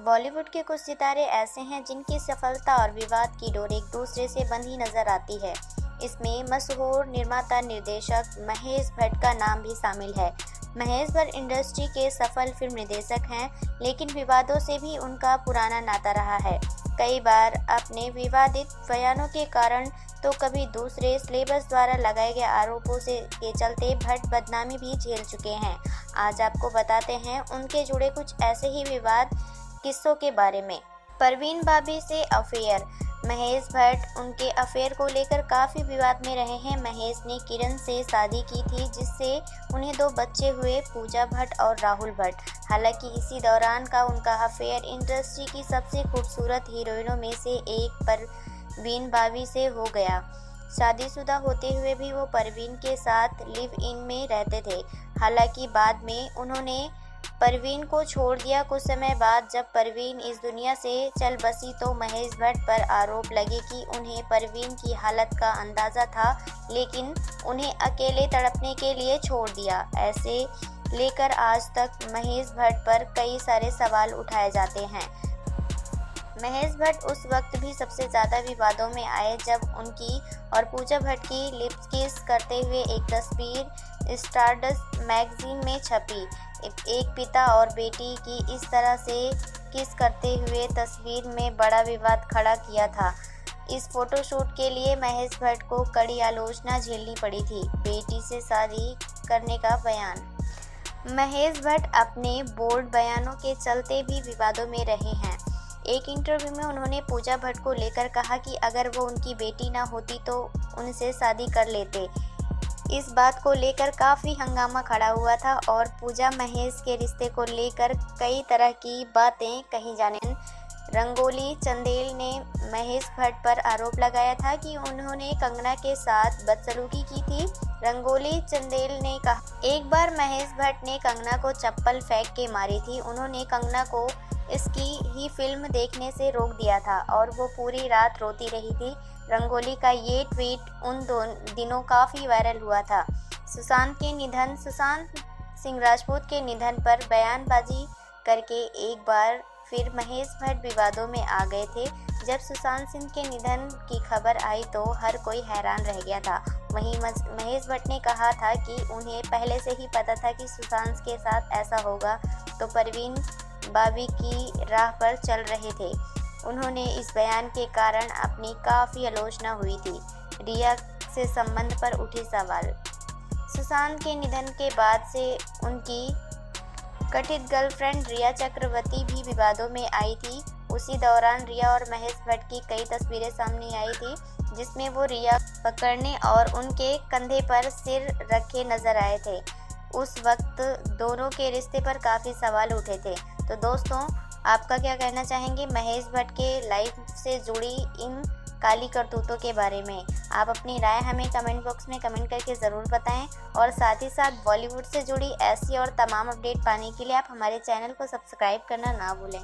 बॉलीवुड के कुछ सितारे ऐसे हैं जिनकी सफलता और विवाद की डोर एक दूसरे से बंधी नजर आती है। इसमें मशहूर निर्माता निर्देशक महेश भट्ट का नाम भी शामिल है। महेश भट्ट इंडस्ट्री के सफल फिल्म निर्देशक हैं, लेकिन विवादों से भी उनका पुराना नाता रहा है। कई बार अपने विवादित बयानों के कारण तो कभी दूसरे सेलेब्स द्वारा लगाए गए आरोपों के चलते भट्ट बदनामी भी झेल चुके हैं। आज आपको बताते हैं उनके जुड़े कुछ ऐसे ही विवाद किस्सों के बारे में। परवीन बाबी से अफेयर। महेश भट्ट उनके अफेयर को लेकर काफ़ी विवाद में रहे हैं। महेश ने किरण से शादी की थी, जिससे उन्हें 2 बच्चे हुए, पूजा भट्ट और राहुल भट्ट। हालांकि इसी दौरान का उनका अफेयर इंडस्ट्री की सबसे खूबसूरत हीरोइनों में से एक परवीन बाबी से हो गया। शादीशुदा होते हुए भी वो परवीन के साथ लिव इन में रहते थे। हालांकि बाद में उन्होंने परवीन को छोड़ दिया। कुछ समय बाद जब परवीन इस दुनिया से चल बसी तो महेश भट्ट पर आरोप लगे कि उन्हें परवीन की हालत का अंदाज़ा था, लेकिन उन्हें अकेले तड़पने के लिए छोड़ दिया। ऐसे लेकर आज तक महेश भट्ट पर कई सारे सवाल उठाए जाते हैं। महेश भट्ट उस वक्त भी सबसे ज़्यादा विवादों में आए जब उनकी और पूजा भट्ट की लिप किस करते हुए एक तस्वीर स्टारडस्ट मैगजीन में छपी। एक पिता और बेटी की इस तरह से किस करते हुए तस्वीर में बड़ा विवाद खड़ा किया था। इस फोटोशूट के लिए महेश भट्ट को कड़ी आलोचना झेलनी पड़ी थी। बेटी से शादी करने का बयान। महेश भट्ट अपने बोल्ड बयानों के चलते भी विवादों में रहे हैं। एक इंटरव्यू में उन्होंने पूजा भट्ट को लेकर कहा कि अगर वो उनकी बेटी ना होती तो उनसे शादी कर लेते। इस बात को लेकर काफ़ी हंगामा खड़ा हुआ था और पूजा महेश के रिश्ते को लेकर कई तरह की बातें कही जाने। रंगोली चंदेल ने महेश भट्ट पर आरोप लगाया था कि उन्होंने कंगना के साथ बदसलूकी की थी। रंगोली चंदेल ने कहा, एक बार महेश भट्ट ने कंगना को चप्पल फेंक के मारी थी। उन्होंने कंगना को इसकी ही फिल्म देखने से रोक दिया था और वो पूरी रात रोती रही थी। रंगोली का ये ट्वीट उन दिनों काफ़ी वायरल हुआ था। सुशांत सिंह राजपूत के निधन पर बयानबाजी करके एक बार फिर महेश भट्ट विवादों में आ गए थे। जब सुशांत सिंह के निधन की खबर आई तो हर कोई हैरान रह गया था। वहीं महेश भट्ट ने कहा था कि उन्हें पहले से ही पता था कि सुशांत के साथ ऐसा होगा, तो परवीन बाबी की राह पर चल रहे थे। उन्होंने इस बयान के कारण अपनी काफ़ी आलोचना हुई थी। रिया से संबंध पर उठे सवाल। सुशांत के निधन के बाद से उनकी कथित गर्लफ्रेंड रिया चक्रवर्ती भी विवादों में आई थी। उसी दौरान रिया और महेश भट्ट की कई तस्वीरें सामने आई थी, जिसमें वो रिया पकड़ने और उनके कंधे पर सिर रखे नजर आए थे। उस वक्त दोनों के रिश्ते पर काफ़ी सवाल उठे थे। तो दोस्तों, आपका क्या कहना चाहेंगे महेश भट्ट के लाइफ से जुड़ी इन काली करतूतों के बारे में? आप अपनी राय हमें कमेंट बॉक्स में कमेंट करके ज़रूर बताएं और साथ ही साथ बॉलीवुड से जुड़ी ऐसी और तमाम अपडेट पाने के लिए आप हमारे चैनल को सब्सक्राइब करना ना भूलें।